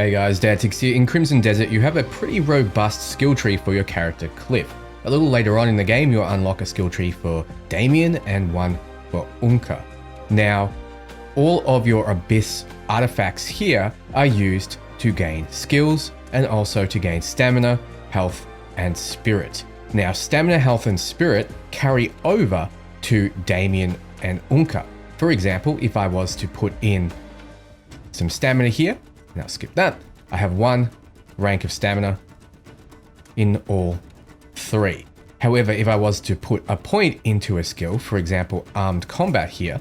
Hey guys, Dantics here. In Crimson Desert, you have a pretty robust skill tree for your character, Kliff. A little later on in the game, you'll unlock a skill tree for Damiane and one for Oonka. Now, all of your Abyss artifacts here are used to gain skills and also to gain stamina, health, and spirit. Now, stamina, health, and spirit carry over to Damiane and Oonka. For example, if I was to put in some stamina here, now skip that, I have 1 rank of stamina in all 3. However, if I was to put a point into a skill, for example, armed combat here,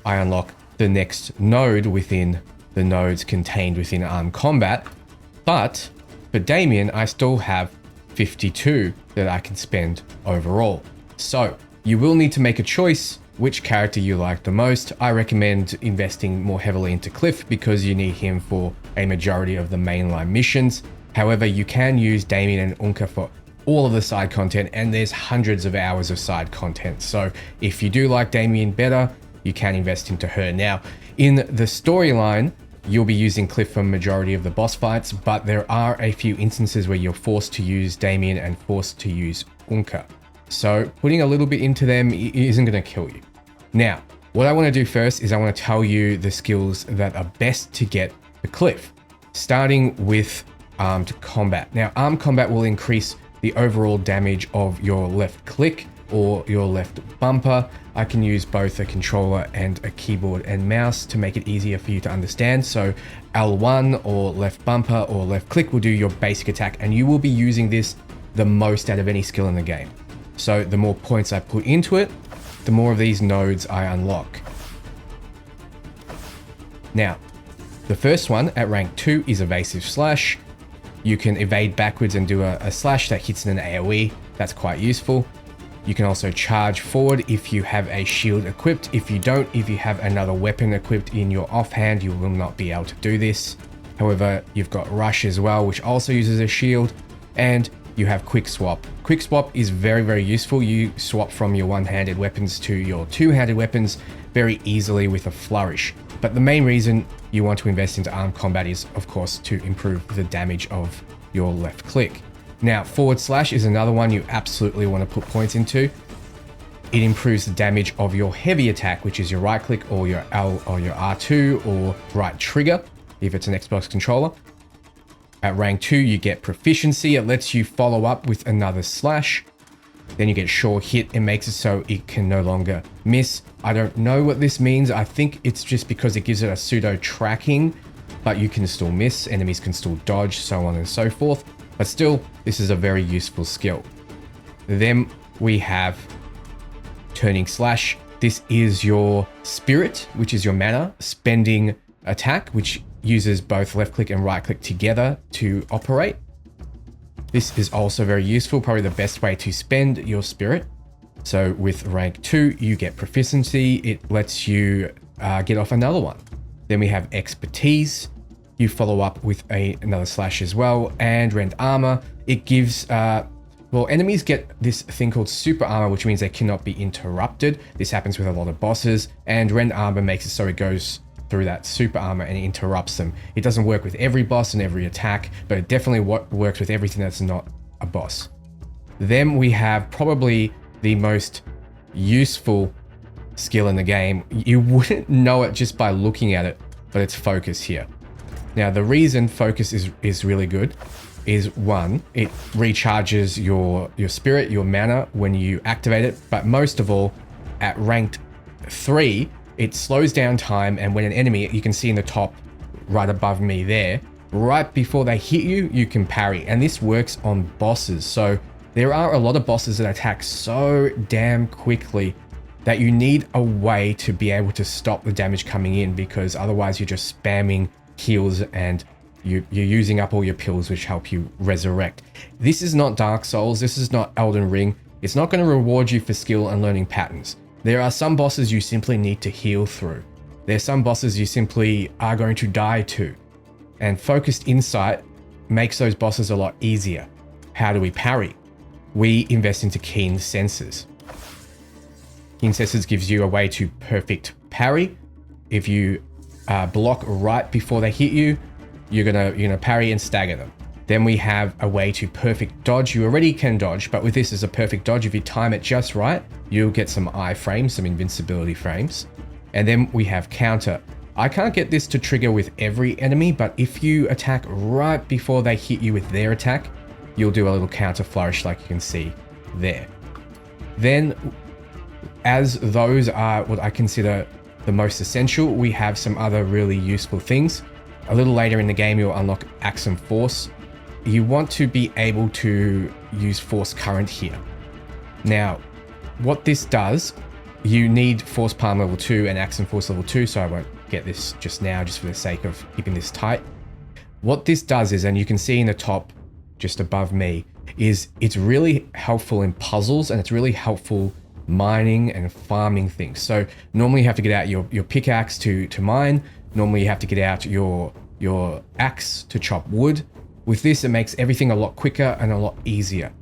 I unlock the next node within the nodes contained within armed combat. But for Damiane, I still have 52 that I can spend overall. So you will need to make a choice which character you like the most. I recommend investing more heavily into Kliff because you need him for a majority of the mainline missions. However, you can use Damiane and Oonka for all of the side content, and there's hundreds of hours of side content. So if you do like Damiane better, you can invest into her. Now, in the storyline, you'll be using Kliff for majority of the boss fights, but there are a few instances where you're forced to use Damiane and forced to use Oonka. So putting a little bit into them isn't going to kill you. Now, what I want to do first is I want to tell you the skills that are best to get the Kliff, starting with armed combat. Now, armed combat will increase the overall damage of your left click or your left bumper. I can use both a controller and a keyboard and mouse to make it easier for you to understand. So L1 or left bumper or left click will do your basic attack, and you will be using this the most out of any skill in the game. So the more points I put into it, the more of these nodes I unlock. Now, the first one at rank 2 is evasive slash. You can evade backwards and do a slash that hits in an AoE. That's quite useful. You can also charge forward if you have a shield equipped. If you don't, if you have another weapon equipped in your offhand, you will not be able to do this. However, you've got rush as well, which also uses a shield, and you have quick swap. Quick swap is very, very useful. You swap from your one-handed weapons to your two-handed weapons very easily with a flourish. But the main reason you want to invest into armed combat is, of course, to improve the damage of your left click. Now, forward slash is another one you absolutely want to put points into. It improves the damage of your heavy attack, which is your right click or your L or your R2 or right trigger, if it's an Xbox controller. At rank 2, you get proficiency. It lets you follow up with another slash. Then you get sure hit. It makes it so it can no longer miss. I don't know what this means. I think it's just because it gives it a pseudo tracking, but you can still miss. Enemies can still dodge, so on and so forth. But still, this is a very useful skill. Then we have turning slash. This is your spirit, which is your mana spending attack, which uses both left click and right click together to operate. This is also very useful, probably the best way to spend your spirit. So with rank 2, you get proficiency. It lets you get off another one. Then we have expertise. You follow up with another slash as well, and rend armor. It gives, well, enemies get this thing called super armor, which means they cannot be interrupted. This happens with a lot of bosses, and rend armor makes it so it goes through that super armor and it interrupts them. It doesn't work with every boss and every attack, but it definitely works with everything that's not a boss. Then we have probably the most useful skill in the game. You wouldn't know it just by looking at it, but it's focus here. Now, the reason focus is really good is 1, it recharges your spirit, your mana when you activate it, but most of all, at ranked 3, it slows down time, and when an enemy, you can see in the top right above me there, right before they hit you, you can parry. And this works on bosses. So there are a lot of bosses that attack so damn quickly that you need a way to be able to stop the damage coming in, because otherwise you're just spamming heals and you're using up all your pills, which help you resurrect. This is not Dark Souls. This is not Elden Ring. It's not going to reward you for skill and learning patterns. There are some bosses you simply need to heal through. There's some bosses you simply are going to die to. And focused insight makes those bosses a lot easier. How do we parry? We invest into keen senses. Keen senses gives you a way to perfect parry. If you block right before they hit you, you're gonna parry and stagger them. Then we have a way to perfect dodge. You already can dodge, but with this as a perfect dodge, if you time it just right, you'll get some iframes, some invincibility frames. And then we have counter. I can't get this to trigger with every enemy, but if you attack right before they hit you with their attack, you'll do a little counter flourish like you can see there. Then, as those are what I consider the most essential, we have some other really useful things. A little later in the game, you'll unlock Axe and Force. You want to be able to use Force Current here. Now, what this does, you need Force Palm level 2 and Axe and Force level 2, so I won't get this just now, just for the sake of keeping this tight. What this does is, and you can see in the top, just above me, is it's really helpful in puzzles, and it's really helpful mining and farming things. So normally you have to get out your pickaxe to mine. Normally you have to get out your axe to chop wood. With this, it makes everything a lot quicker and a lot easier.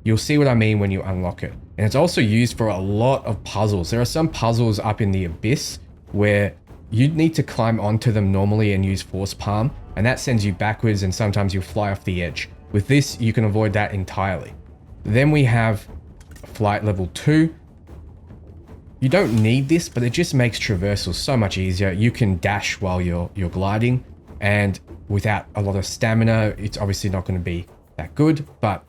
You'll see what I mean when you unlock it. And it's also used for a lot of puzzles. There are some puzzles up in the abyss where you'd need to climb onto them normally and use Force Palm, and that sends you backwards and sometimes you'll fly off the edge. With this, you can avoid that entirely. Then we have Flight level 2. You don't need this, but it just makes traversal so much easier. You can dash while you're gliding, and without a lot of stamina, it's obviously not going to be that good, but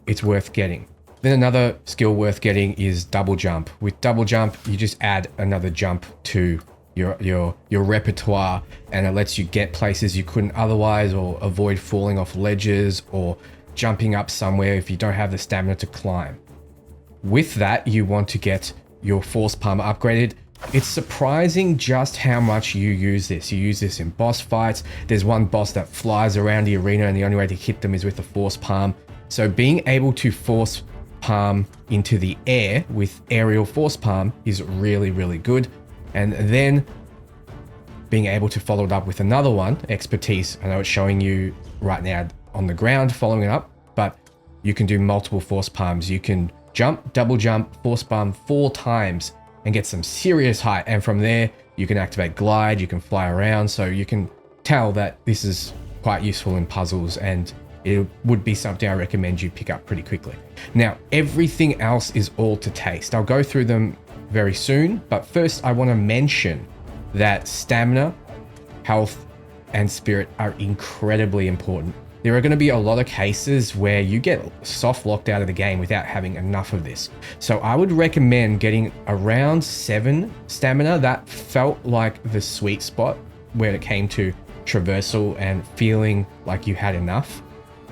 it's worth getting. Then another skill worth getting is double jump. With double jump, you just add another jump to your repertoire, and it lets you get places you couldn't otherwise, or avoid falling off ledges or jumping up somewhere if you don't have the stamina to climb. With that, you want to get your Force Palm upgraded. It's surprising just how much you use this. You use this in boss fights. There's one boss that flies around the arena and the only way to hit them is with the Force Palm. So being able to Force Palm into the air with aerial Force Palm is really, really good. And then being able to follow it up with another one, Expertise. I know it's showing you right now on the ground following it up, but you can do multiple Force Palms. You can jump, double jump, Force Palm 4 times and get some serious height. And from there, you can activate glide, you can fly around. So you can tell that this is quite useful in puzzles, and it would be something I recommend you pick up pretty quickly. Now, everything else is all to taste. I'll go through them very soon, but first I want to mention that stamina, health, and spirit are incredibly important. There are going to be a lot of cases where you get soft locked out of the game without having enough of this. So I would recommend getting around 7 stamina. That felt like the sweet spot when it came to traversal and feeling like you had enough.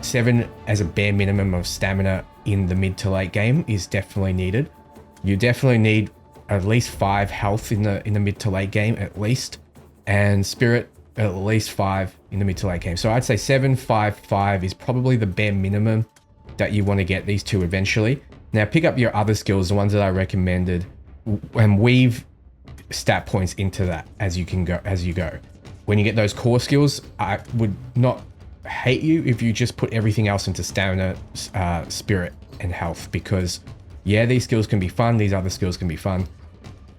7 as a bare minimum of stamina in the mid to late game is definitely needed. You definitely need at least 5 health in the mid to late game at least, and spirit at least 5 in the mid to late game. So I'd say 7, 5, 5 is probably the bare minimum that you want to get these two eventually. Now pick up your other skills, the ones that I recommended, and weave stat points into that as you go. When you get those core skills, I would not hate you if you just put everything else into stamina, spirit, and health, because yeah, these skills can be fun, these other skills can be fun,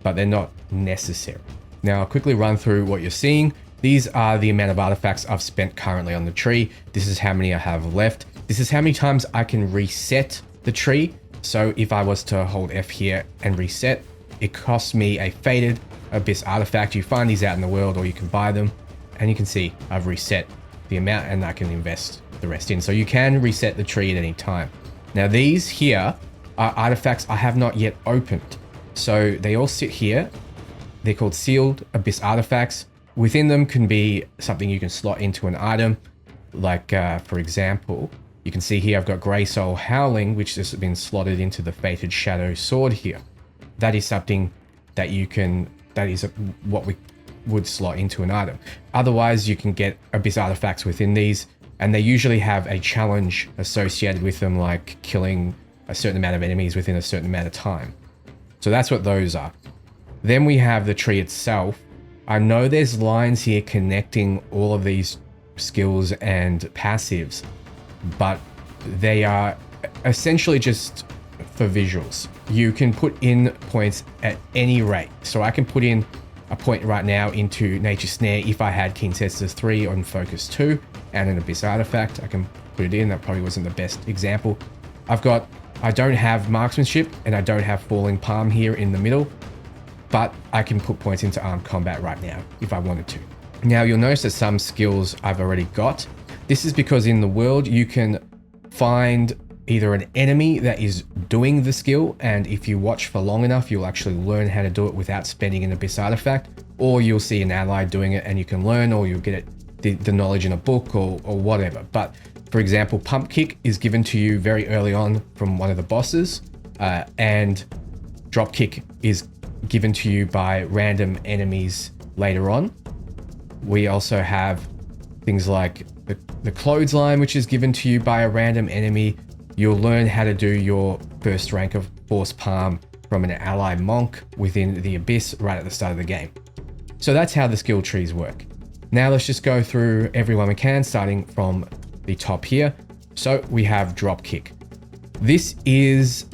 but they're not necessary. Now I'll quickly run through what you're seeing. These are the amount of artifacts I've spent currently on the tree. This is how many I have left. This is how many times I can reset the tree. So if I was to hold F here and reset, it costs me a Faded Abyss artifact. You find these out in the world, or you can buy them. And you can see I've reset the amount, and I can invest the rest in. So you can reset the tree at any time. Now these here are artifacts I have not yet opened. So they all sit here. They're called Sealed Abyss artifacts. Within them can be something you can slot into an item. Like for example, you can see here I've got Grey Soul Howling, which has been slotted into the Fated Shadow sword here. That is something that you can, that is what we would slot into an item. Otherwise, you can get Abyss artifacts within these, and they usually have a challenge associated with them, like killing a certain amount of enemies within a certain amount of time. So that's what those are. Then we have the tree itself. I know there's lines here connecting all of these skills and passives, but they are essentially just for visuals. You can put in points at any rate. So I can put in a point right now into Nature Snare. If I had Keen Senses 3 on Focus 2 and an Abyss Artifact, I can put it in. That probably wasn't the best example. I don't have Marksmanship and I don't have Falling Palm here in the middle, but I can put points into Armed Combat right now if I wanted to. Now you'll notice that some skills I've already got. This is because in the world you can find either an enemy that is doing the skill, and if you watch for long enough, you'll actually learn how to do it without spending an Abyss Artifact, or you'll see an ally doing it and you can learn, or you'll get the knowledge in a book or whatever. But for example, Pump Kick is given to you very early on from one of the bosses, and Drop Kick is given to you by random enemies later on. We also have things like the Clothesline, which is given to you by a random enemy. You'll learn how to do your first rank of Force Palm from an ally monk within the Abyss right at the start of the game. So that's how the skill trees work. Now let's just go through everyone we can, starting from the top here. So we have Drop Kick. This is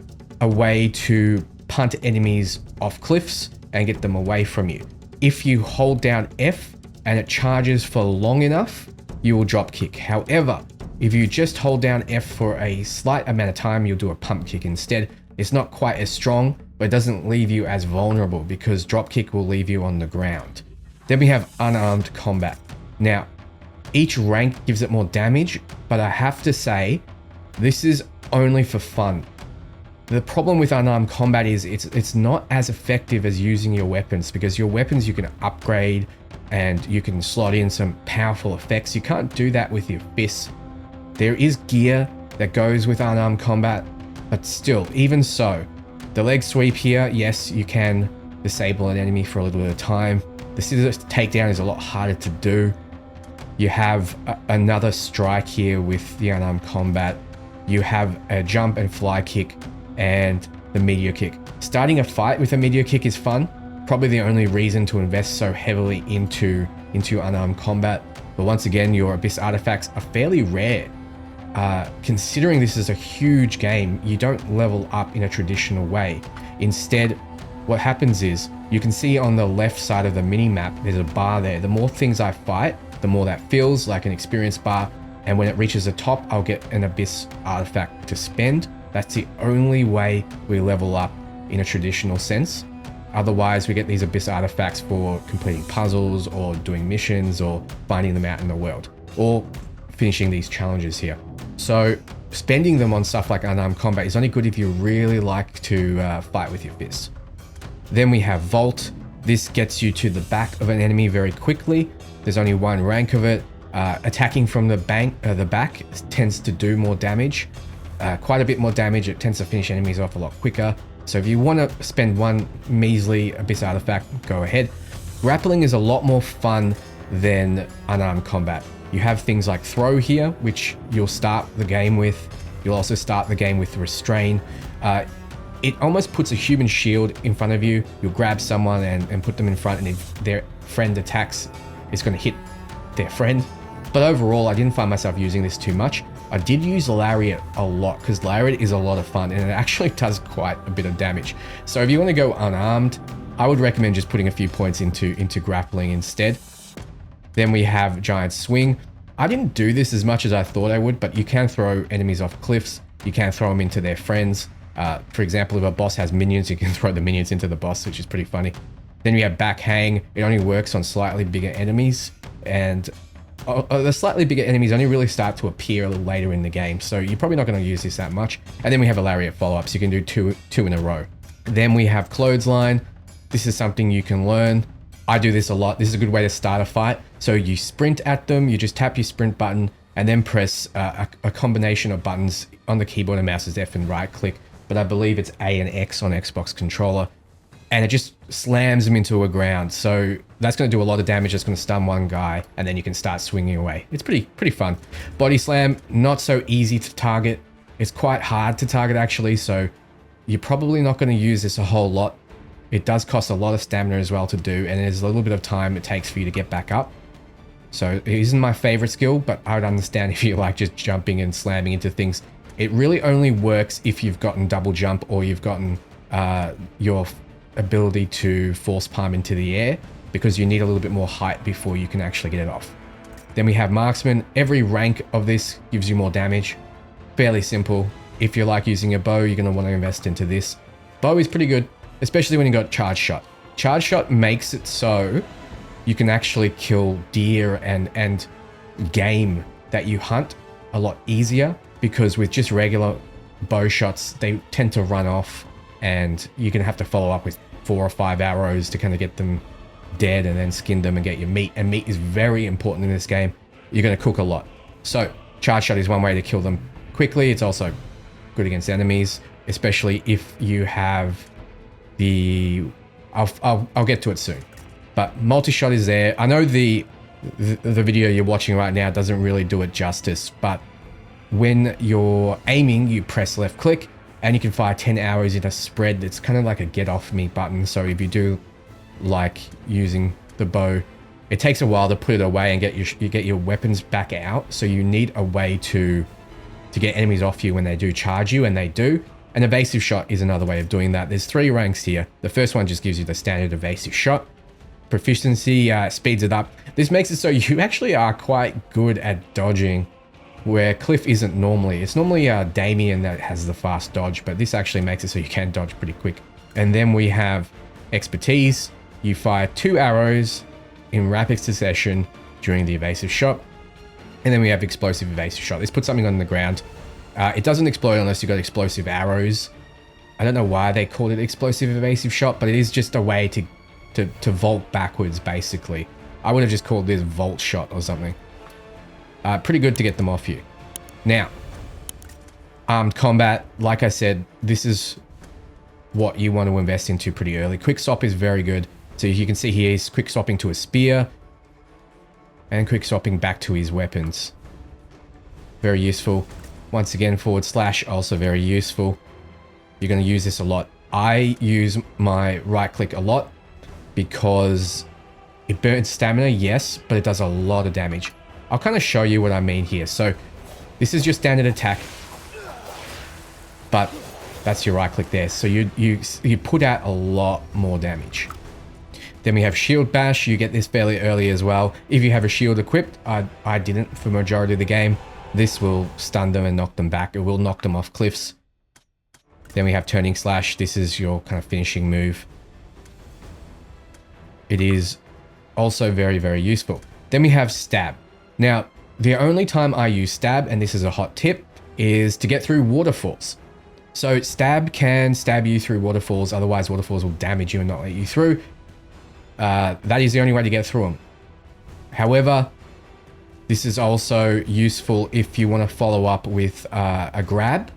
a way to punt enemies off cliffs and get them away from you. If you hold down F and it charges for long enough, you will Drop Kick. However, if you just hold down F for a slight amount of time, you'll do a Pump Kick instead. It's not quite as strong, but it doesn't leave you as vulnerable because Drop Kick will leave you on the ground. Then we have Unarmed Combat. Now, each rank gives it more damage, but I have to say, this is only for fun. The problem with Unarmed Combat is it's not as effective as using your weapons, because your weapons you can upgrade and you can slot in some powerful effects. You can't do that with your fists. There is gear that goes with Unarmed Combat, but still, even so, the leg sweep here, yes, you can disable an enemy for a little bit of time. The scissors takedown is a lot harder to do. You have another strike here with the Unarmed Combat. You have a jump and fly kick and the Meteor Kick. Starting a fight with a Meteor Kick is fun. Probably the only reason to invest so heavily into Unarmed Combat. But once again, your Abyss Artifacts are fairly rare. Considering this is a huge game, you don't level up in a traditional way. Instead, what happens is, you can see on the left side of the mini-map, there's a bar there. The more things I fight, the more that feels like an experience bar. And when it reaches the top, I'll get an Abyss Artifact to spend. That's the only way we level up in a traditional sense. Otherwise, we get these Abyss Artifacts for completing puzzles or doing missions or finding them out in the world or finishing these challenges here. So spending them on stuff like Unarmed Combat is only good if you really like to fight with your fists. Then we have Vault. This gets you to the back of an enemy very quickly. There's only one rank of it. Attacking from the back tends to do more damage. Quite a bit more damage. It tends to finish enemies off a lot quicker. So if you want to spend one measly Abyss Artifact, go ahead. Grappling is a lot more fun than Unarmed Combat. You have things like Throw here, which you'll start the game with. You'll also start the game with Restrain. It almost puts a human shield in front of you. You'll grab someone and put them in front, and if their friend attacks, it's going to hit their friend. But overall, I didn't find myself using this too much. I did use Lariat a lot because Lariat is a lot of fun and it actually does quite a bit of damage. So if you want to go unarmed, I would recommend just putting a few points into grappling instead. Then we have Giant Swing. I didn't do this as much as I thought I would, but you can throw enemies off cliffs. You can throw them into their friends. For example, if a boss has minions, you can throw the minions into the boss, which is pretty funny. Then we have Back Hang. It only works on slightly bigger enemies, and the slightly bigger enemies only really start to appear a little later in the game, so you're probably not going to use this that much. And then we have a Lariat follow-up, so you can do two in a row. Then we have Clothesline. This is something you can learn. I do this a lot. This is a good way to start a fight. So you sprint at them, you just tap your sprint button, and then press a combination of buttons on the keyboard and mouse is F and right click, but I believe it's A and X on Xbox controller. And it just slams them into a ground. So that's going to do a lot of damage. It's going to stun one guy, and then you can start swinging away. It's pretty fun. Body Slam, not so easy to target. It's quite hard to target actually, so you're probably not going to use this a whole lot. It does cost a lot of stamina as well to do, and there's a little bit of time it takes for you to get back up. So it isn't my favorite skill, but I would understand if you like just jumping and slamming into things. It really only works if you've gotten double jump or you've gotten your ability to force palm into the air, because you need a little bit more height before you can actually get it off. Then we have Marksman. Every rank of this gives you more damage. Fairly simple. If you like using a bow, you're going to want to invest into this. Bow is pretty good, especially when you got Charge Shot. Charge Shot makes it so you can actually kill deer and game that you hunt a lot easier, because with just regular bow shots, they tend to run off and you're going to have to follow up with 4 or 5 arrows to kind of get them dead and then skin them and get your meat. And meat is very important in this game. You're going to cook a lot. So Charge Shot is one way to kill them quickly. It's also good against enemies, especially if you have the... I'll get to it soon. But multi-shot is there. I know the video you're watching right now doesn't really do it justice, but when you're aiming, you press left click and you can fire 10 arrows in a spread. It's kind of like a get off me button. So if you do like using the bow, it takes a while to put it away and get your weapons back out. So you need a way to get enemies off you when they do charge you, and they do. An evasive shot is another way of doing that. There's 3 ranks here. The first one just gives you the standard evasive shot. Proficiency speeds it up. This makes it so you actually are quite good at dodging, where Kliff isn't normally. It's normally Damiane that has the fast dodge, but this actually makes it so you can dodge pretty quick. And then we have expertise. You fire 2 arrows in rapid succession during the evasive shot. And then we have explosive evasive shot. This puts something on the ground. It doesn't explode unless you've got explosive arrows. I don't know why they called it explosive evasive shot, but it is just a way to vault backwards, basically. I would have just called this vault shot or something. Pretty good to get them off you. Now, armed combat, like I said, this is what you want to invest into pretty early. Quick stop is very good. So you can see here, he's quick stopping to a spear and quick stopping back to his weapons. Very useful. Once again, forward slash, also very useful. You're going to use this a lot. I use my right click a lot because it burns stamina, yes, but it does a lot of damage. I'll kind of show you what I mean here. So this is your standard attack, but that's your right click there. So you put out a lot more damage. Then we have shield bash. You get this fairly early as well. If you have a shield equipped, I didn't for majority of the game. This will stun them and knock them back. It will knock them off cliffs. Then we have turning slash. This is your kind of finishing move. It is also very, very useful. Then we have stab. Now, the only time I use stab, and this is a hot tip, is to get through waterfalls. So stab can stab you through waterfalls. Otherwise, waterfalls will damage you and not let you through. That is the only way to get through them. However, this is also useful if you want to follow up with a grab.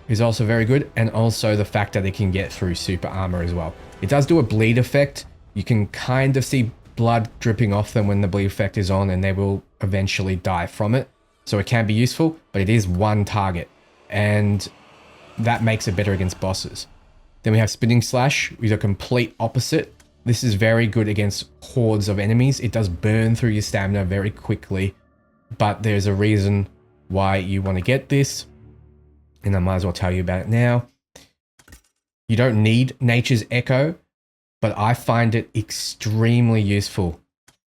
Is also very good. And also the fact that it can get through super armor as well. It does do a bleed effect. You can kind of see blood dripping off them when the bleed effect is on, and they will eventually die from it. So it can be useful, but it is one target. And that makes it better against bosses. Then we have spinning slash with a complete opposite. This is very good against hordes of enemies. It does burn through your stamina very quickly, but there's a reason why you want to get this, and I might as well tell you about it now. You don't need Nature's Echo, but I find it extremely useful.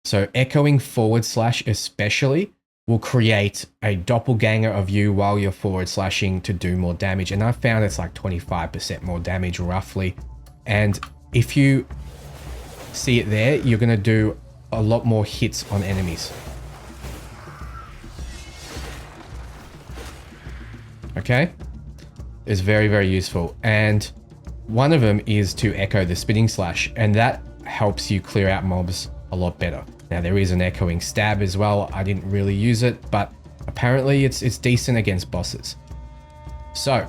So echoing forward slash especially will create a doppelganger of you while you're forward slashing to do more damage. And I found it's like 25% more damage roughly. And if you see it there, you're going to do a lot more hits on enemies. Okay? It's very, very useful. And one of them is to echo the spinning slash, and that helps you clear out mobs a lot better. Now there is an echoing stab as well. I didn't really use it, but apparently it's decent against bosses. So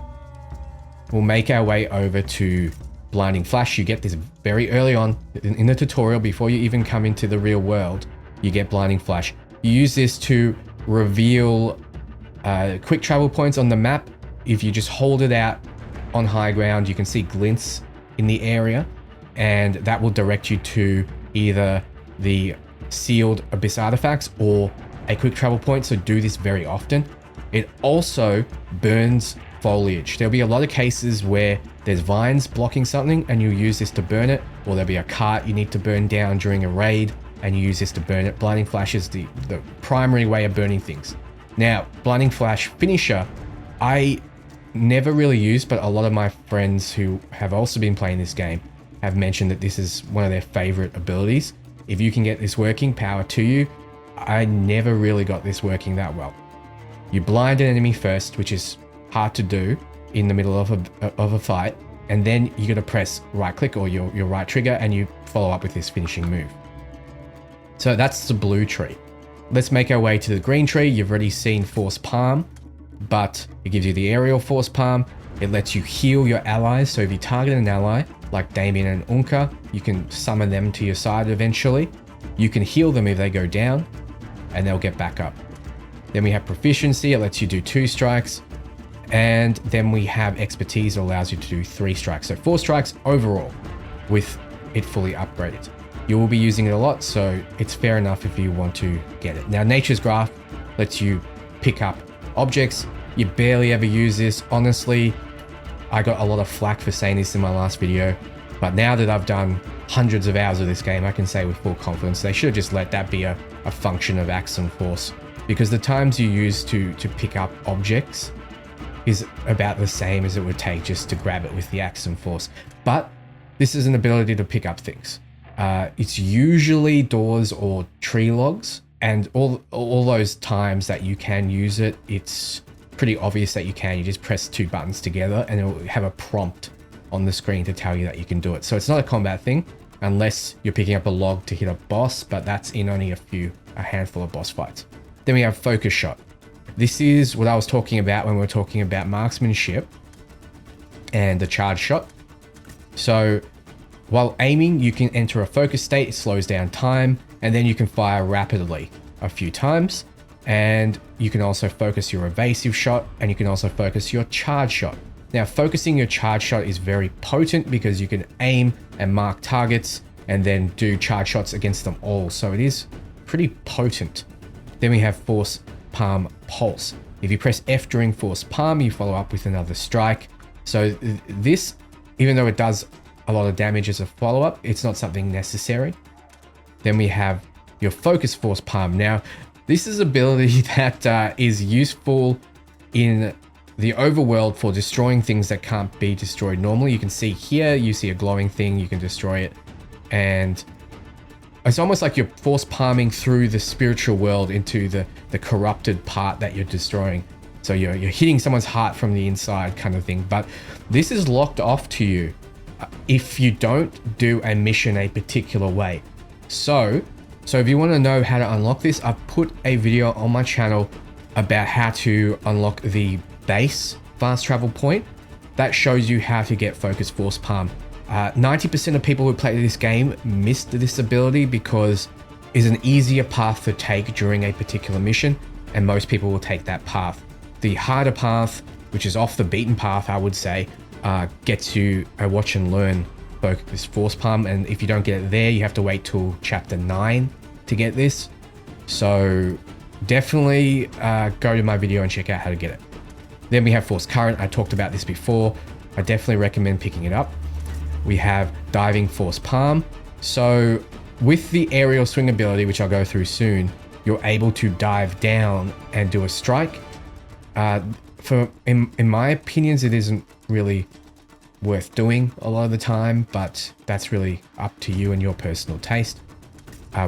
we'll make our way over to blinding flash. You get this very early on in the tutorial before you even come into the real world. You get blinding flash. You use this to reveal quick travel points on the map. If you just hold it out on high ground, you can see glints in the area, and that will direct you to either the sealed abyss artifacts or a quick travel point. So do this very often. It also burns foliage. There'll be a lot of cases where there's vines blocking something and you use this to burn it, or there'll be a cart you need to burn down during a raid and you use this to burn it. Blinding Flash is the primary way of burning things. Now, Blinding Flash Finisher, I never really used, but a lot of my friends who have also been playing this game have mentioned that this is one of their favorite abilities. If you can get this working, power to you. I never really got this working that well. You blind an enemy first, which is hard to do in the middle of a fight, and then you got to press right click or your right trigger and you follow up with this finishing move. So that's the blue tree. Let's make our way to the green tree. You've already seen Force Palm, but it gives you the aerial Force Palm. It lets you heal your allies. So if you target an ally like Damiane and Oonka, you can summon them to your side eventually. You can heal them if they go down and they'll get back up. Then we have Proficiency. It lets you do 2 strikes. And then we have Expertise that allows you to do 3 strikes. So 4 strikes overall with it fully upgraded. You will be using it a lot, so it's fair enough if you want to get it. Now, Nature's Graph lets you pick up objects. You barely ever use this. Honestly, I got a lot of flack for saying this in my last video, but now that I've done hundreds of hours of this game, I can say with full confidence, they should have just let that be a function of Action Force, because the times you use to pick up objects is about the same as it would take just to grab it with the Action Force. But this is an ability to pick up things. It's usually doors or tree logs, and all those times that you can use it, it's pretty obvious that you can. You just press 2 buttons together and it will have a prompt on the screen to tell you that you can do it. So it's not a combat thing unless you're picking up a log to hit a boss, but that's in only a handful of boss fights. Then we have Focus Shot. This is what I was talking about when we were talking about marksmanship and the charge shot. So while aiming, you can enter a focus state. It slows down time, and then you can fire rapidly a few times. And you can also focus your evasive shot, and you can also focus your charge shot. Now, focusing your charge shot is very potent because you can aim and mark targets and then do charge shots against them all. So it is pretty potent. Then we have Force Palm Pulse. If you press F during Force Palm, you follow up with another strike. So this, even though it does a lot of damage as a follow-up, it's not something necessary. Then we have your Focus Force Palm. Now, this is an ability that is useful in the overworld for destroying things that can't be destroyed normally. You can see here, you see a glowing thing, you can destroy it. And it's almost like you're force palming through the spiritual world into the corrupted part that you're destroying. So you're hitting someone's heart from the inside kind of thing. But this is locked off to you if you don't do a mission a particular way. So if you want to know how to unlock this, I've put a video on my channel about how to unlock the base fast travel point. That shows you how to get Focus Force Palm. 90% of people who play this game missed this ability because it's an easier path to take during a particular mission, and most people will take that path. The harder path, which is off the beaten path, I would say, gets you a watch and learn Focus Force Palm, and if you don't get it there, you have to wait till chapter 9 to get this. So definitely go to my video and check out how to get it. Then we have Force Current. I talked about this before. I definitely recommend picking it up. We have Diving Force Palm. So with the aerial swing ability, which I'll go through soon, you're able to dive down and do a strike. In my opinions, it isn't really worth doing a lot of the time, but that's really up to you and your personal taste.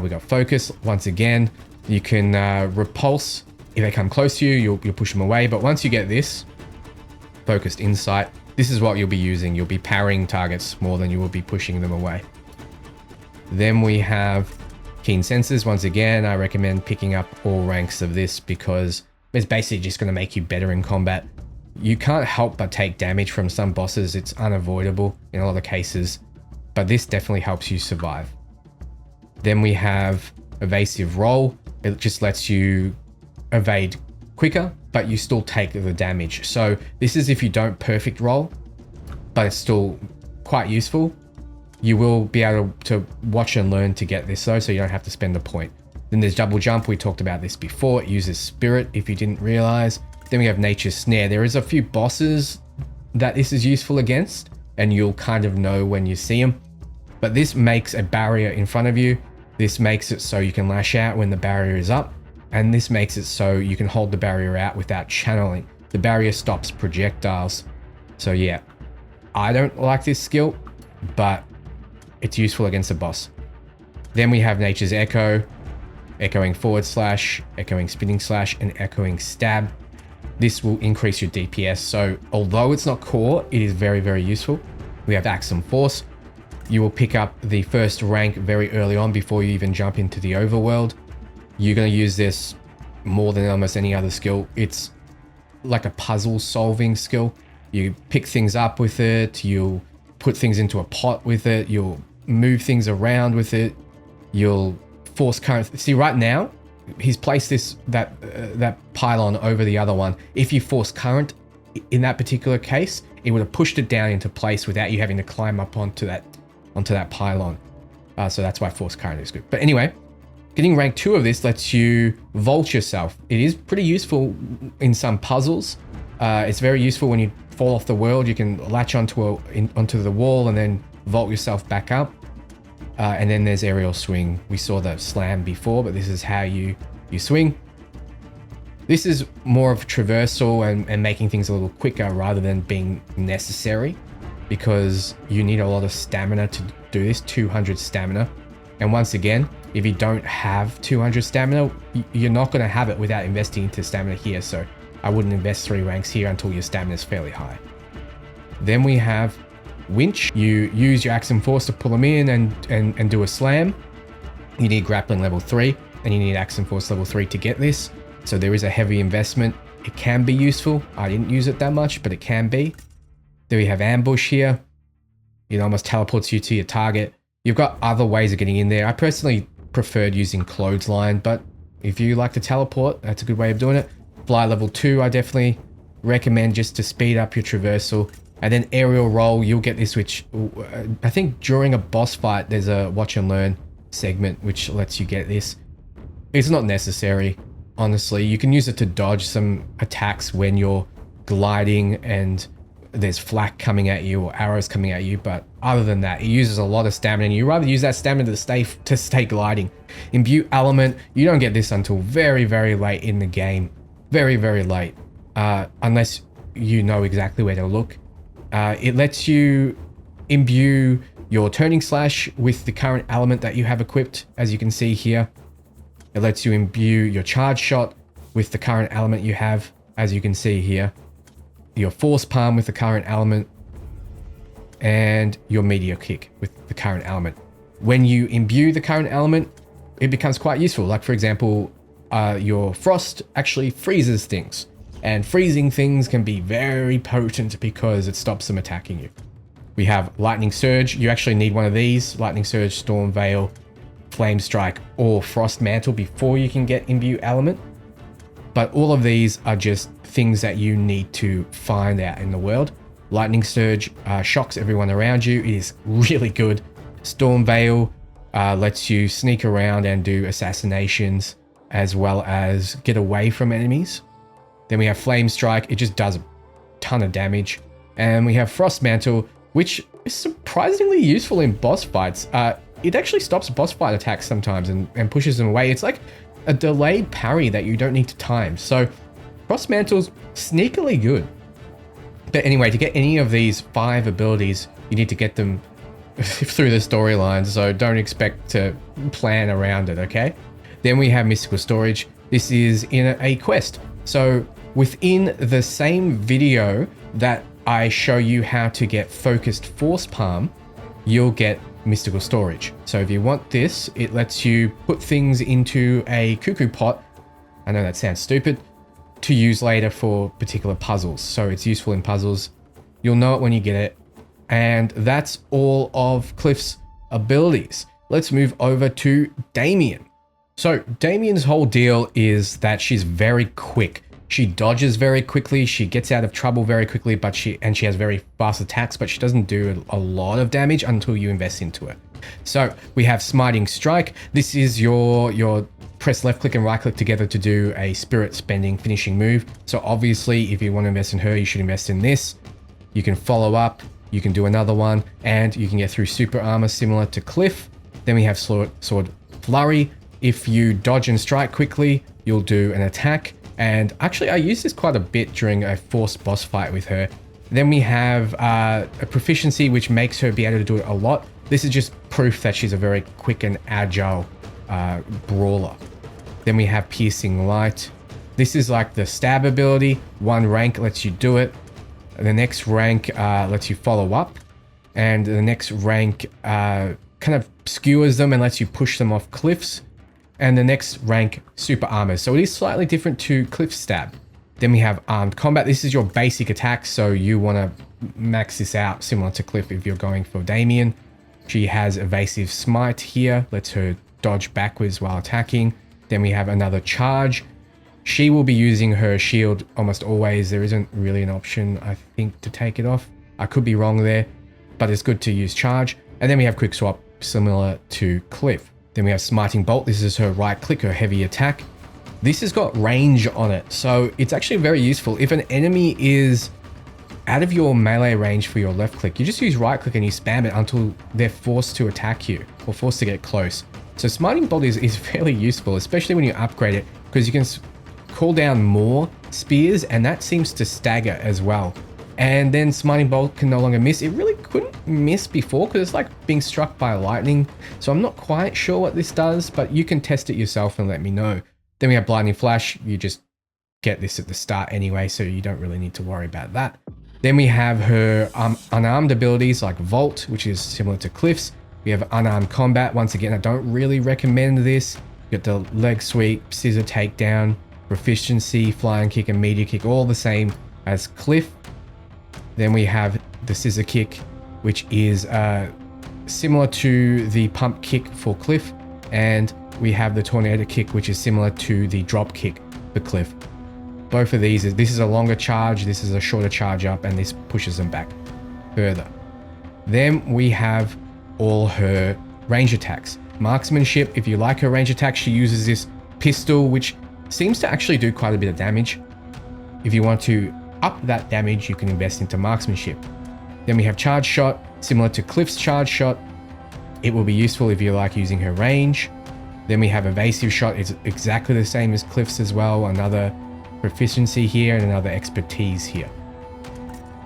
We got Focus. Once again, you can repulse. If they come close to you, you'll push them away. But once you get this Focused Insight, this is what you'll be using. You'll be parrying targets more than you will be pushing them away. Then we have Keen Senses. Once again, I recommend picking up all ranks of this because it's basically just going to make you better in combat. You can't help but take damage from some bosses. It's unavoidable in a lot of cases, but this definitely helps you survive. Then we have Evasive Roll. It just lets you evade quicker, but you still take the damage. So this is if you don't perfect roll, but it's still quite useful. You will be able to watch and learn to get this though, so you don't have to spend a point. Then there's Double Jump. We talked about this before. It uses Spirit, if you didn't realize. Then we have Nature's Snare. There is a few bosses that this is useful against, and you'll kind of know when you see them. But this makes a barrier in front of you. This makes it so you can lash out when the barrier is up, and this makes it so you can hold the barrier out without channeling. The barrier stops projectiles. So yeah, I don't like this skill, but it's useful against a boss. Then we have Nature's Echo, echoing forward slash, echoing spinning slash, and echoing stab. This will increase your DPS. So although it's not core, it is very, very useful. We have Axum Force. You will pick up the first rank very early on before you even jump into the overworld. You're going to use this more than almost any other skill. It's like a puzzle solving skill. You pick things up with it. You'll put things into a pot with it. You'll move things around with it. You'll force current. See, right now, he's placed that pylon over the other one. If you force current in that particular case, it would have pushed it down into place without you having to climb up onto that pylon. So that's why force current is good. But anyway, getting rank 2 of this lets you vault yourself. It is pretty useful in some puzzles. It's very useful when you fall off the world. You can latch onto the wall and then vault yourself back up. And then there's aerial swing. We saw the slam before, but this is how you swing. This is more of traversal and making things a little quicker rather than being necessary, because you need a lot of stamina to do this, 200 stamina. And once again, if you don't have 200 stamina, you're not going to have it without investing into stamina here. So I wouldn't invest 3 ranks here until your stamina is fairly high. Then we have Winch. You use your Axum Force to pull them in and do a slam. You need grappling level 3, and you need Axum Force level 3 to get this. So there is a heavy investment. It can be useful. I didn't use it that much, but it can be. Then we have Ambush here. It almost teleports you to your target. You've got other ways of getting in there. I personally preferred using Clothesline, but if you like to teleport, that's a good way of doing it. Fly level 2, I definitely recommend just to speed up your traversal. And then aerial roll, you'll get this, which I think during a boss fight, there's a watch and learn segment which lets you get this. It's not necessary, honestly. You can use it to dodge some attacks when you're gliding and there's flak coming at you or arrows coming at you, but other than that, it uses a lot of stamina, and you rather use that stamina to stay gliding. Imbue element, you don't get this until very, very late in the game. Very, very late, unless you know exactly where to look. It lets you imbue your turning slash with the current element that you have equipped, as you can see here. It lets you imbue your charge shot with the current element you have, as you can see here. Your force palm with the current element, and your meteor kick with the current element. When you imbue the current element, it becomes quite useful. Like, for example, your frost actually freezes things, and freezing things can be very potent because it stops them attacking you. We have Lightning Surge. You actually need one of these: Lightning Surge, Storm Veil, Flame Strike, or Frost Mantle before you can get Imbue Element. But all of these are just things that you need to find out in the world. Lightning Surge shocks everyone around you. It is really good. Storm Veil lets you sneak around and do assassinations, as well as get away from enemies. Then we have Flame Strike. It just does a ton of damage. And we have Frost Mantle, which is surprisingly useful in boss fights. It actually stops boss fight attacks sometimes and pushes them away. It's like a delayed parry that you don't need to time. So Frost Mantle's sneakily good. But anyway, to get any of these 5 abilities, you need to get them through the storyline. So don't expect to plan around it, okay? Then we have Mystical Storage. This is in a quest. So within the same video that I show you how to get Focused Force Palm, you'll get Mystical Storage. So if you want this, it lets you put things into a cuckoo pot. I know that sounds stupid, to use later for particular puzzles. So it's useful in puzzles. You'll know it when you get it. And that's all of Kliff's abilities. Let's move over to Damiane. So Damiane's whole deal is that she's very quick. She dodges very quickly. She gets out of trouble very quickly, but she has very fast attacks, but she doesn't do a lot of damage until you invest into it. So we have Smiting Strike. This is your press left click and right click together to do a spirit spending finishing move. So obviously if you want to invest in her, you should invest in this. You can follow up, you can do another one, and you can get through super armor similar to Kliff. Then we have Sword Flurry. If you dodge and strike quickly, you'll do an attack. And actually I used this quite a bit during a forced boss fight with her. Then we have a proficiency which makes her be able to do it a lot. This is just proof that she's a very quick and agile brawler. Then we have Piercing Light. This is like the stab ability. One rank lets you do it. The next rank lets you follow up. And the next rank kind of skewers them and lets you push them off cliffs. And the next rank, Super Armor. So it is slightly different to Kliff Stab. Then we have Armed Combat. This is your basic attack, so you want to max this out similar to Kliff if you're going for Damiane. She has Evasive Smite here, lets her dodge backwards while attacking. Then we have another Charge. She will be using her shield almost always. There isn't really an option, I think, to take it off. I could be wrong there, but it's good to use Charge. And then we have Quick Swap, similar to Kliff. Then we have Smiting Bolt. This is her right click, her heavy attack. This has got range on it, so it's actually very useful. If an enemy is out of your melee range for your left click, you just use right click and you spam it until they're forced to attack you or forced to get close. So Smiting Bolt is fairly useful, especially when you upgrade it, because you can call down more spears and that seems to stagger as well. And then Smiting Bolt can no longer miss. It really couldn't miss before because it's like being struck by lightning. So I'm not quite sure what this does, but you can test it yourself and let me know. Then we have Blinding Flash. You just get this at the start anyway, so you don't really need to worry about that. Then we have her unarmed abilities like Vault, which is similar to Kliff's. We have Unarmed Combat. Once again, I don't really recommend this. You got the Leg Sweep, Scissor Takedown, Proficiency, Flying Kick, and Meteor Kick, all the same as Kliff. Then we have the Scissor Kick, which is similar to the Pump Kick for Kliff. And we have the Tornado Kick, which is similar to the Drop Kick for Kliff. Both of these, this is a longer charge, this is a shorter charge up, and this pushes them back further. Then we have all her range attacks. Marksmanship, if you like her range attack, she uses this pistol, which seems to actually do quite a bit of damage. If you want to up that damage, you can invest into marksmanship. Then we have Charge Shot, similar to Kliff's Charge Shot. It will be useful if you like using her range. Then we have Evasive Shot. It's exactly the same as Kliff's as well. Another proficiency here and another expertise here.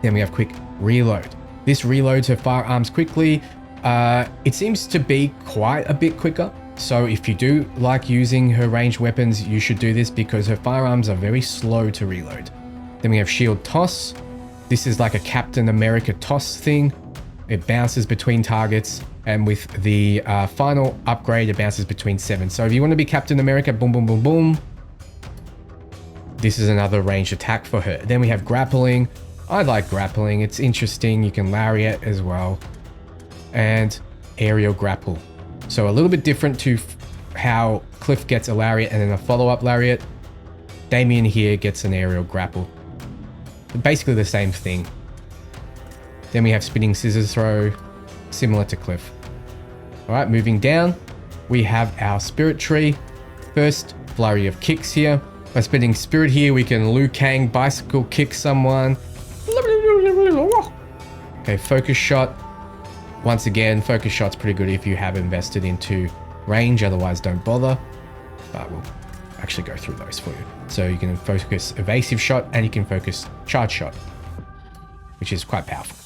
Then we have Quick Reload. This reloads her firearms quickly. It seems to be quite a bit quicker. So if you do like using her ranged weapons, you should do this because her firearms are very slow to reload. Then we have Shield Toss. This is like a Captain America toss thing. It bounces between targets, and with the final upgrade, it bounces between 7. So if you want to be Captain America, boom, boom, boom, boom. This is another ranged attack for her. Then we have Grappling. I like Grappling. It's interesting. You can Lariat as well. And Aerial Grapple. So a little bit different to how Kliff gets a Lariat and then a follow-up Lariat. Damiane here gets an Aerial Grapple. Basically the same thing. Then we have Spinning Scissors Throw, similar to Kliff. Alright, moving down, we have our Spirit Tree. First, Flurry of Kicks here. By spinning Spirit here, we can Liu Kang bicycle kick someone. Okay, Focus Shot. Once again, Focus Shot's pretty good if you have invested into range, otherwise don't bother. But we'll actually go through those for you. So you can focus Evasive Shot and you can focus Charge Shot, which is quite powerful.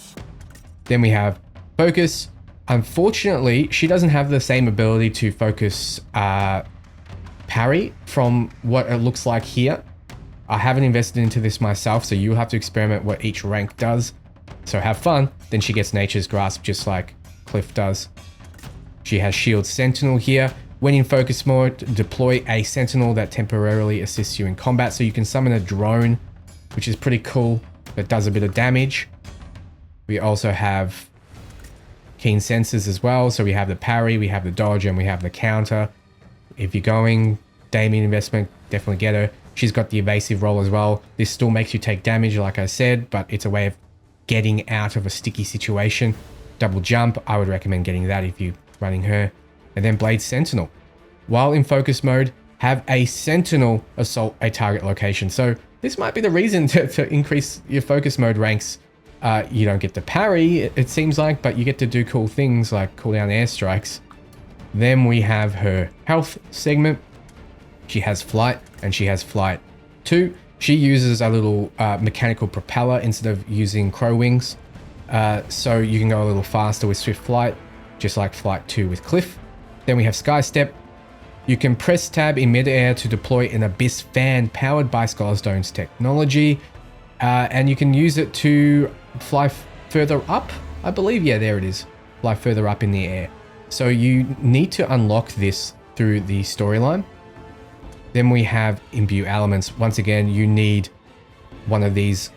Then we have Focus. Unfortunately, she doesn't have the same ability to focus parry from what it looks like here. I haven't invested into this myself, so you'll have to experiment what each rank does. So have fun. Then she gets Nature's Grasp just like Kliff does. She has Shield Sentinel here. When in focus mode, deploy a Sentinel that temporarily assists you in combat. So you can summon a drone, which is pretty cool. That does a bit of damage. We also have Keen Senses as well. So we have the parry, we have the dodge, and we have the counter. If you're going Damiane investment, definitely get her. She's got the evasive roll as well. This still makes you take damage, like I said, but it's a way of getting out of a sticky situation. Double jump, I would recommend getting that if you running her. And then Blade Sentinel. While in focus mode, have a Sentinel assault a target location. So this might be the reason to increase your focus mode ranks. You don't get to parry, it seems like, but you get to do cool things like cooldown airstrikes. Then we have her health segment. She has flight, and she has flight 2. She uses a little mechanical propeller instead of using crow wings. So you can go a little faster with swift flight, just like flight 2 with Kliff. Then we have Sky Step. You can press tab in midair to deploy an abyss fan powered by Scholarstone's technology. And you can use it to fly further up, I believe. Yeah, there it is. Fly further up in the air. So you need to unlock this through the storyline. Then we have Imbue Elements. Once again, you need one of these.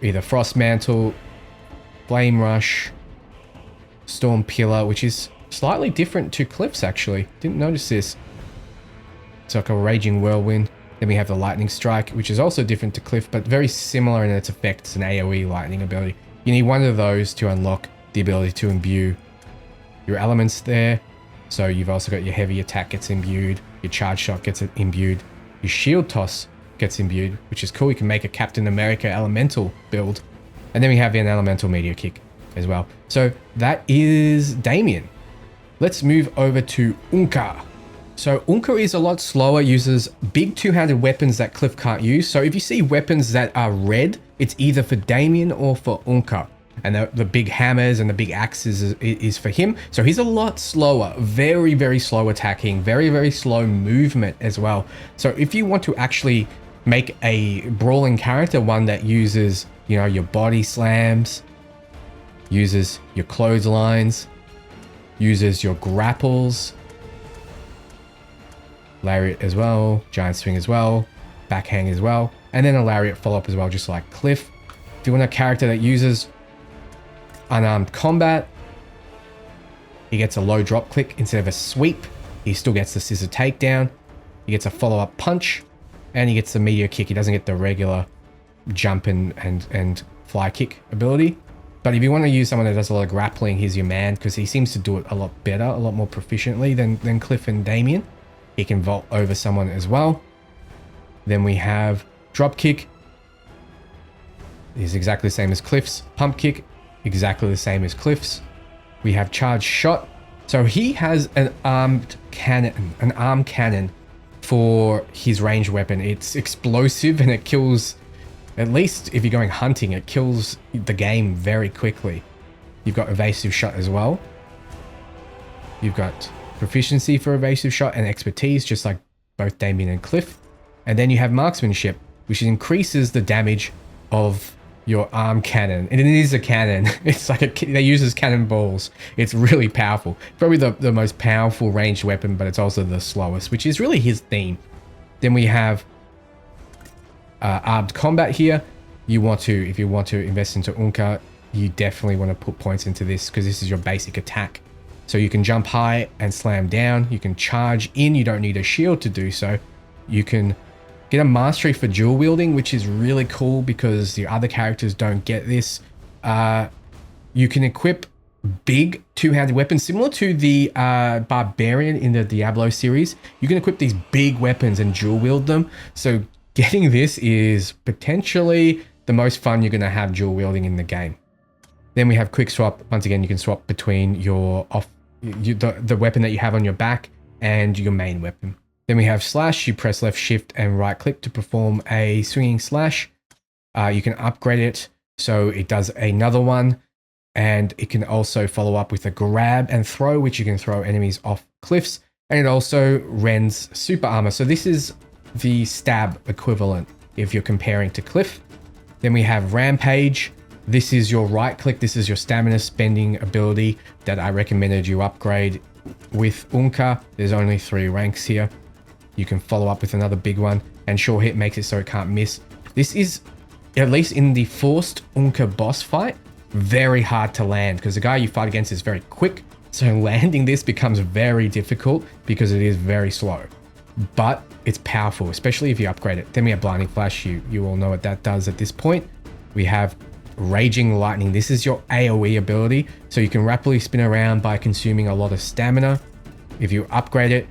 Either Frost Mantle, Flame Rush, Storm Pillar, which is slightly different to Kliff's actually. Didn't notice this. It's like a Raging Whirlwind. Then we have the Lightning Strike, which is also different to Kliff, but very similar in its effect. It's an AoE lightning ability. You need one of those to unlock the ability to imbue your elements there. So you've also got your heavy attack gets imbued, your charge shot gets imbued, your shield toss gets imbued, which is cool. You can make a Captain America elemental build. And then we have an elemental meteor kick as well. So that is Damiane. Let's move over to Oonka. So Oonka is a lot slower, uses big two-handed weapons that Kliff can't use. So if you see weapons that are red, it's either for Damiane or for Oonka. And the big hammers and the big axes is for him. So he's a lot slower, very, very slow attacking, very, very slow movement as well. So if you want to actually make a brawling character, one that uses, you know, your body slams, uses your clotheslines, uses your grapples, lariat as well, giant swing as well, backhand as well, and then a lariat follow-up as well, just like Kliff. If you want a character that uses unarmed combat, he gets a low drop click instead of a sweep. He still gets the scissor takedown. He gets a follow-up punch, and he gets the meteor kick. He doesn't get the regular jump and fly kick ability. But if you want to use someone that does a lot of grappling, here's your man, because he seems to do it a lot better, a lot more proficiently than Kliff and Damiane. He can vault over someone as well. Then we have drop kick. Is exactly the same as Kliff's. Pump kick, exactly the same as Kliff's. We have charge shot. So he has an armed cannon, an arm cannon for his ranged weapon. It's explosive and it kills, at least if you're going hunting, it kills the game very quickly. You've got evasive shot as well. You've got proficiency for evasive shot and expertise, just like both Damiane and Kliff. And then you have marksmanship, which increases the damage of your arm cannon. And it is a cannon. It's like they uses cannonballs. It's really powerful. Probably the most powerful ranged weapon, but it's also the slowest, which is really his theme. Then we have armed combat here. If you want to invest into Oonka, you definitely want to put points into this, because this is your basic attack. So you can jump high and slam down. You can charge in. You don't need a shield to do so. You can get a mastery for dual wielding, which is really cool because the other characters don't get this. You can equip big two-handed weapons, similar to the Barbarian in the Diablo series. You can equip these big weapons and dual wield them. So getting this is potentially the most fun you're going to have dual wielding in the game. Then we have quick swap. Once again, you can swap between the weapon that you have on your back and your main weapon. Then we have slash. You press left shift and right click to perform a swinging slash. You can upgrade it so it does another one, and it can also follow up with a grab and throw, which you can throw enemies off cliffs, and it also rends super armor. So this is the stab equivalent if you're comparing to Kliff. Then we have rampage. This is your right click. This is your stamina spending ability that I recommended you upgrade with Oonka. There's only 3 ranks here. You can follow up with another big one, and sure hit makes it so it can't miss. This is, at least in the forced Oonka boss fight, very hard to land because the guy you fight against is very quick. So landing this becomes very difficult because it is very slow, but it's powerful, especially if you upgrade it. Then we have blinding flash. You all know what that does at this point. We have Raging Lightning. This is your AoE ability, so you can rapidly spin around by consuming a lot of stamina. If you upgrade it,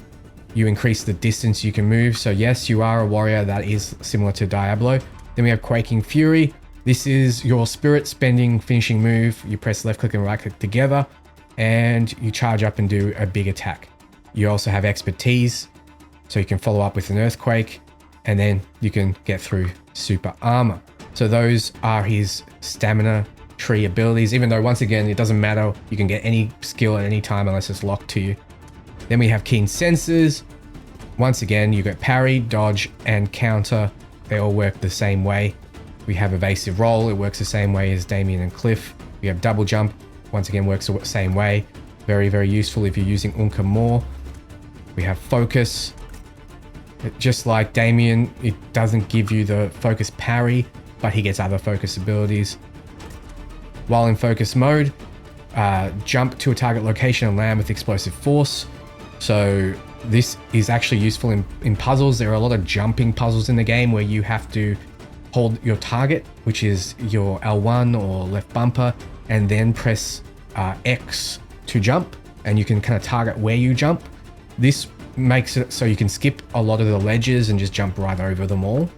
you increase the distance you can move. So yes, you are a warrior. That is similar to Diablo. Then we have Quaking Fury. This is your spirit spending finishing move. You press left click and right click together and you charge up and do a big attack. You also have Expertise, so you can follow up with an Earthquake, and then you can get through Super Armor. So those are his stamina tree abilities, even though once again, it doesn't matter. You can get any skill at any time unless it's locked to you. Then we have Keen Senses. Once again, you got parry, dodge, and counter. They all work the same way. We have Evasive Roll. It works the same way as Damiane and Kliff. We have Double Jump. Once again, works the same way. Very, very useful if you're using Oonka more. We have Focus. Just like Damiane, it doesn't give you the focus parry, but he gets other focus abilities. While in focus mode, jump to a target location and land with explosive force. So this is actually useful in puzzles. There are a lot of jumping puzzles in the game where you have to hold your target, which is your L1 or left bumper, and then press X to jump, and you can kind of target where you jump. This makes it so you can skip a lot of the ledges and just jump right over them all.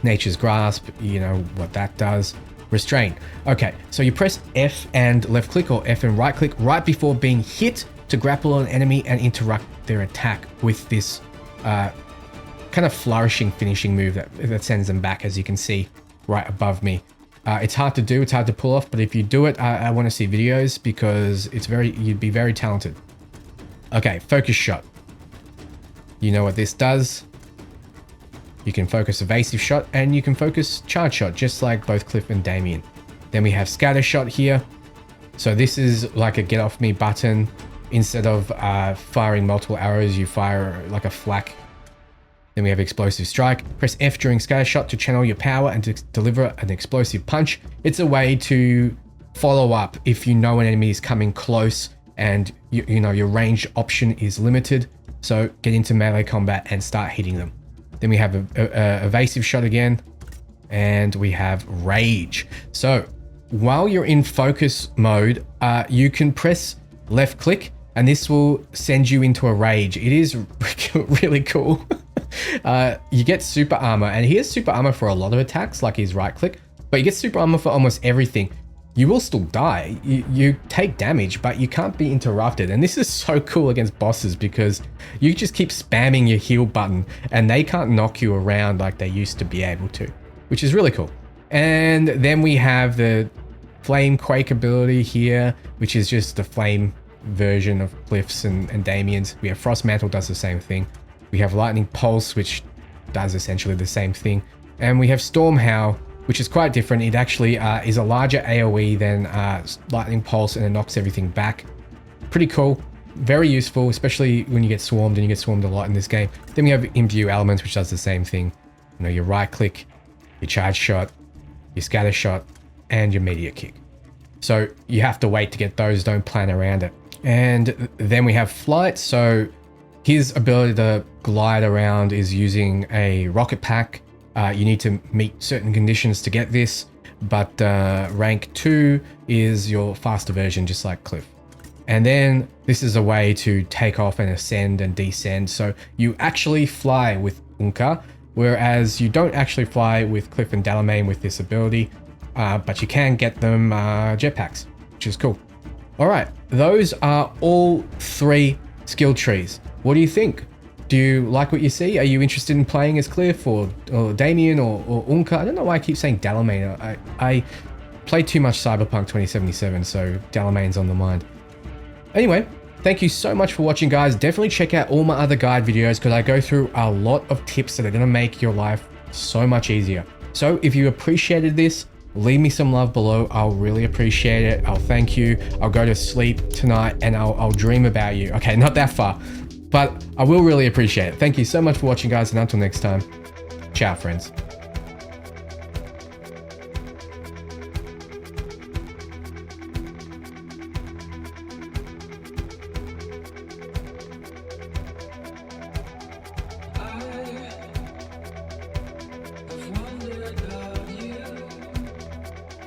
Nature's Grasp, you know what that does. Restrain. Okay, so you press F and left click or F and right click right before being hit to grapple an enemy and interrupt their attack with this kind of flourishing finishing move that sends them back, as you can see right above me. It's hard to do, it's hard to pull off, but if you do it, I want to see videos because you'd be very talented. Okay, Focus Shot. You know what this does. You can focus Evasive Shot and you can focus Charge Shot, just like both Kliff and Damiane. Then we have Scatter Shot here. So this is like a get off me button. Instead of firing multiple arrows, you fire like a flak. Then we have Explosive Strike. Press F during Scatter Shot to channel your power and to deliver an explosive punch. It's a way to follow up if you know an enemy is coming close and you know your range option is limited. So get into melee combat and start hitting them. Then we have a Evasive Shot again, and we have Rage. So while you're in focus mode, you can press left click and this will send you into a rage. It is really cool. You get super armor, and he has super armor for a lot of attacks, like his right click, but you get super armor for almost everything. You will still die. You take damage, but you can't be interrupted. And this is so cool against bosses because you just keep spamming your heal button and they can't knock you around like they used to be able to, which is really cool. And then we have the Flame Quake ability here, which is just the flame version of Kliff's and Damiane's. We have Frost Mantle, does the same thing. We have Lightning Pulse, which does essentially the same thing. And we have Storm Howl, which is quite different. It actually is a larger AoE than Lightning Pulse, and it knocks everything back. Pretty cool. Very useful, especially when you get swarmed, and you get swarmed a lot in this game. Then we have Imbue Elements, which does the same thing. You know, your right click, your charge shot, your scatter shot, and your meteor kick. So you have to wait to get those, don't plan around it. And then we have Flight. So his ability to glide around is using a rocket pack. You need to meet certain conditions to get this, but rank 2 is your faster version, just like Kliff. And then this is a way to take off and ascend and descend. So you actually fly with Oonka, whereas you don't actually fly with Kliff and Damiane with this ability, but you can get them jetpacks, which is cool. All right, those are all 3 skill trees. What do you think? Do you like what you see? Are you interested in playing as Kliff or Damiane or Oonka? I don't know why I keep saying Damiane. I play too much Cyberpunk 2077, so Damiane's on the mind. Anyway, thank you so much for watching, guys. Definitely check out all my other guide videos because I go through a lot of tips that are going to make your life so much easier. So if you appreciated this, leave me some love below. I'll really appreciate it. I'll thank you. I'll go to sleep tonight and I'll dream about you. Okay, not that far, but I will really appreciate it. Thank you so much for watching, guys, and until next time, ciao, friends.